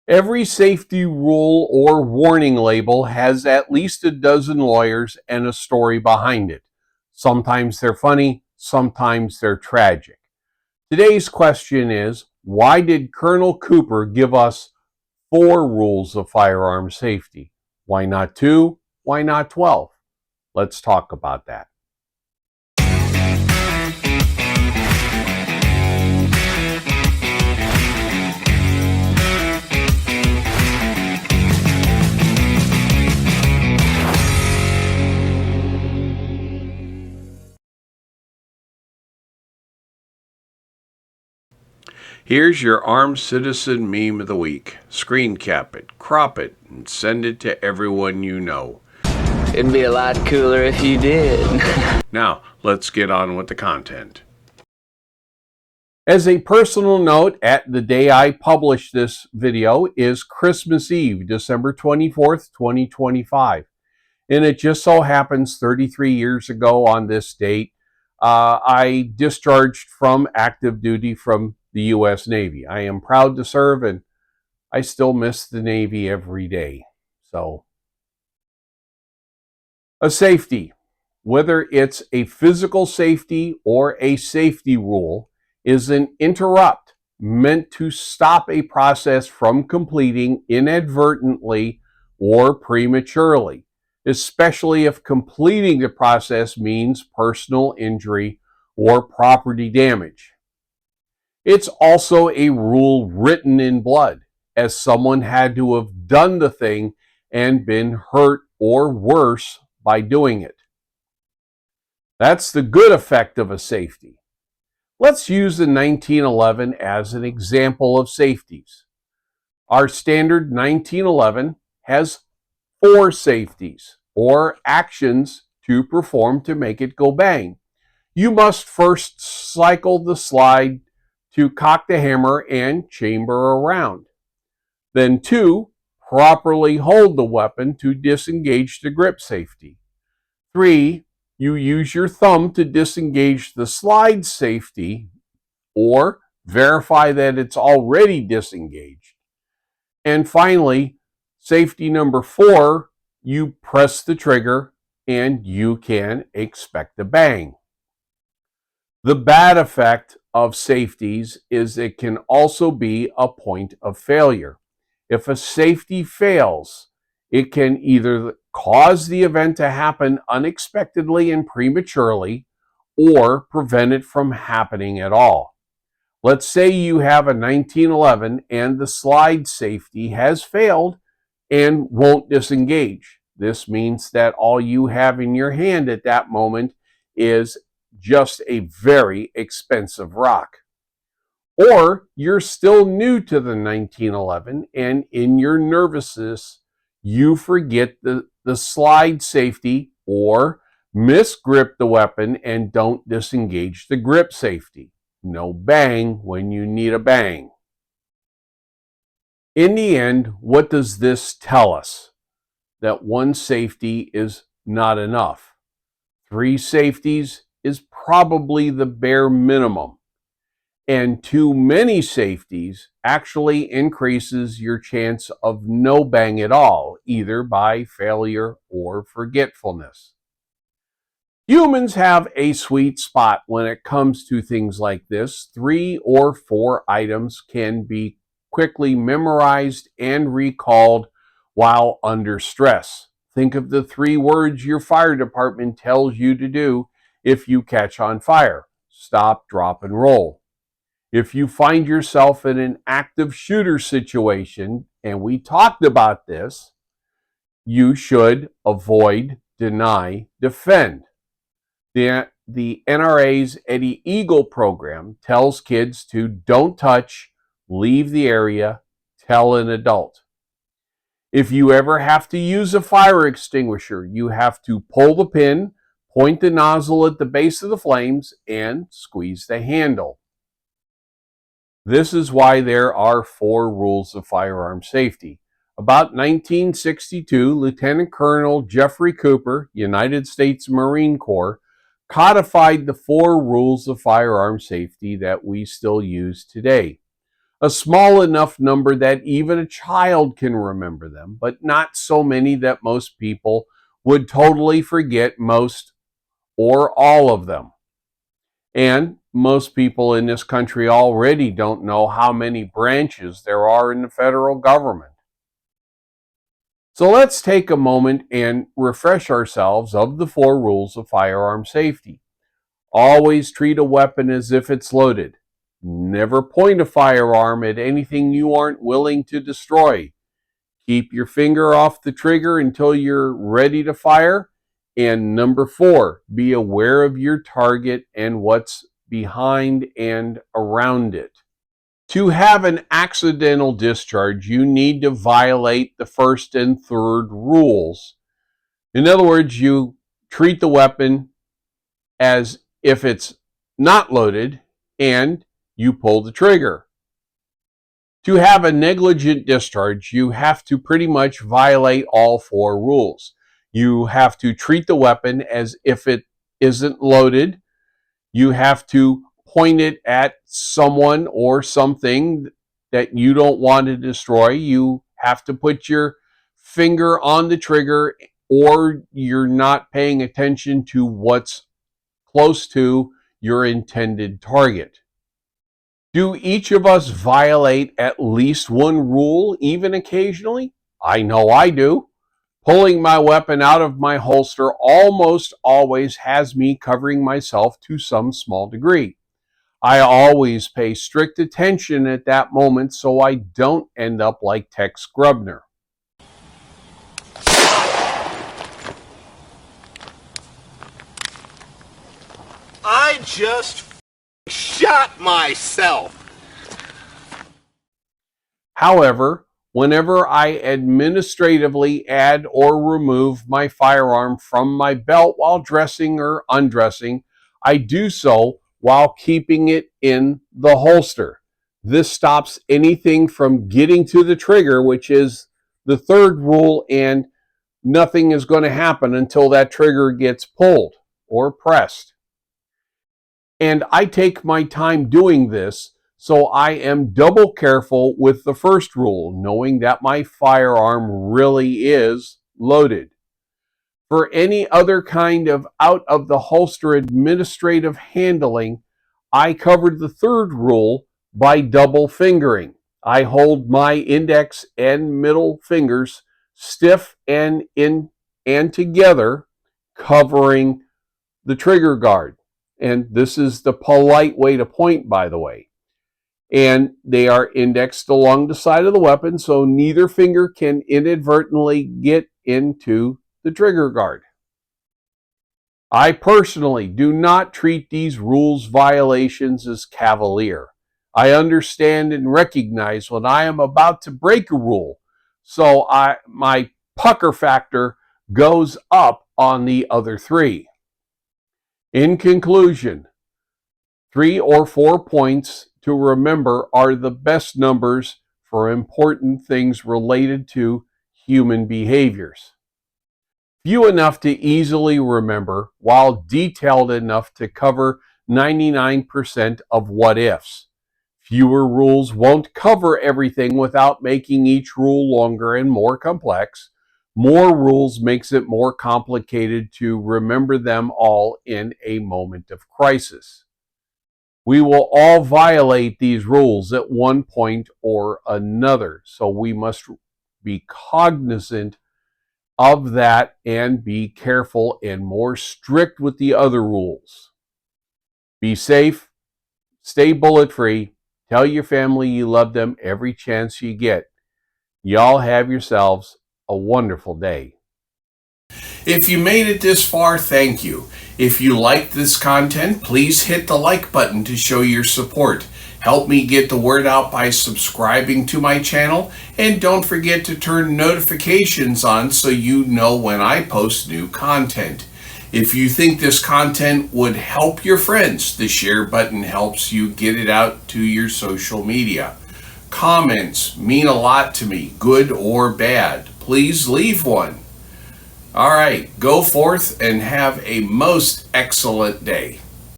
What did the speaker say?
Every safety rule or warning label has at least a dozen lawyers and a story behind it. Sometimes they're funny, sometimes they're tragic. Today's question is, why did Colonel Cooper give us 4 rules of firearm safety? Why not 2? Why not 12? Let's talk about that. Here's your armed citizen meme of the week. Screen cap it, crop it, and send it to everyone you know. It'd be a lot cooler if you did. Now, let's get on with the content. As a personal note, at the day I published this video is Christmas Eve, December 24th, 2025. And it just so happens 33 years ago on this date, I discharged from active duty from the U.S. Navy. I am proud to serve, and I still miss the Navy every day. So, a safety, whether it's a physical safety or a safety rule, is an interrupt meant to stop a process from completing inadvertently or prematurely, especially if completing the process means personal injury or property damage. It's also a rule written in blood, as someone had to have done the thing and been hurt or worse by doing it. That's the good effect of a safety. Let's use the 1911 as an example of safeties. Our standard 1911 has 4 safeties, or actions to perform to make it go bang. You must first cycle the slide to cock the hammer and chamber around. Then 2, properly hold the weapon to disengage the grip safety. 3, you use your thumb to disengage the slide safety or verify that it's already disengaged. And finally, safety number 4, you press the trigger and you can expect a bang. The bad effect of safeties is it can also be a point of failure. If a safety fails, it can either cause the event to happen unexpectedly and prematurely or prevent it from happening at all. Let's say you have a 1911 and the slide safety has failed and won't disengage. This means that all you have in your hand at that moment is just a very expensive rock. Or you're still new to the 1911 and in your nervousness, you forget the slide safety or misgrip the weapon and don't disengage the grip safety. No bang when you need a bang. In the end, what does this tell us? That 1 safety is not enough. 3 safeties is probably the bare minimum. And too many safeties actually increases your chance of no bang at all, either by failure or forgetfulness. Humans have a sweet spot when it comes to things like this. 3 or 4 items can be quickly memorized and recalled while under stress. Think of the 3 words your fire department tells you to do if you catch on fire. Stop, drop, and roll. If you find yourself in an active shooter situation, and we talked about this, you should avoid, deny, defend. The NRA's Eddie Eagle program tells kids to don't touch, leave the area, tell an adult. If you ever have to use a fire extinguisher, you have to pull the pin, point the nozzle at the base of the flames, and squeeze the handle. This is why there are 4 rules of firearm safety. About 1962, Lt.Col Jeff Cooper, United States Marine Corps, codified the 4 rules of firearm safety that we still use today. A small enough number that even a child can remember them, but not so many that most people would totally forget most or all of them. And most people in this country already don't know how many branches there are in the federal government. So let's take a moment and refresh ourselves of the 4 rules of firearm safety. Always treat a weapon as if it's loaded. Never point a firearm at anything you aren't willing to destroy. Keep your finger off the trigger until you're ready to fire. And number 4, be aware of your target and what's behind and around it. To have an accidental discharge, you need to violate the 1st and 3rd rules. In other words, you treat the weapon as if it's not loaded and you pull the trigger. To have a negligent discharge, you have to pretty much violate all 4 rules. You have to treat the weapon as if it isn't loaded. You have to point it at someone or something that you don't want to destroy. You have to put your finger on the trigger, or you're not paying attention to what's close to your intended target. Do each of us violate at least one rule, even occasionally? I know I do. Pulling my weapon out of my holster almost always has me covering myself to some small degree. I always pay strict attention at that moment so I don't end up like Tex Grubner. I just shot myself. However, whenever I administratively add or remove my firearm from my belt while dressing or undressing, I do so while keeping it in the holster. This stops anything from getting to the trigger, which is the 3rd rule, and nothing is going to happen until that trigger gets pulled or pressed. And I take my time doing this, so I am double careful with the 1st rule, knowing that my firearm really is loaded. For any other kind of out of the holster administrative handling, I covered the 3rd rule by double fingering. I hold my index and middle fingers stiff and together, covering the trigger guard. And this is the polite way to point, by the way. And they are indexed along the side of the weapon, so neither finger can inadvertently get into the trigger guard. I personally do not treat these rules violations as cavalier. I understand and recognize when I am about to break a rule, so my pucker factor goes up on the other 3. In conclusion, 3 or 4 points to remember are the best numbers for important things related to human behaviors. Few enough to easily remember, while detailed enough to cover 99% of what-ifs. Fewer rules won't cover everything without making each rule longer and more complex. More rules makes it more complicated to remember them all in a moment of crisis. We will all violate these rules at one point or another, so we must be cognizant of that and be careful and more strict with the other rules. Be safe, stay bullet-free, tell your family you love them every chance you get. Y'all have yourselves a wonderful day. If you made it this far, thank you. If you liked this content, please hit the like button to show your support. Help me get the word out by subscribing to my channel, and don't forget to turn notifications on so you know when I post new content. If you think this content would help your friends, the share button helps you get it out to your social media. Comments mean a lot to me, good or bad. Please leave one. All right, go forth and have a most excellent day.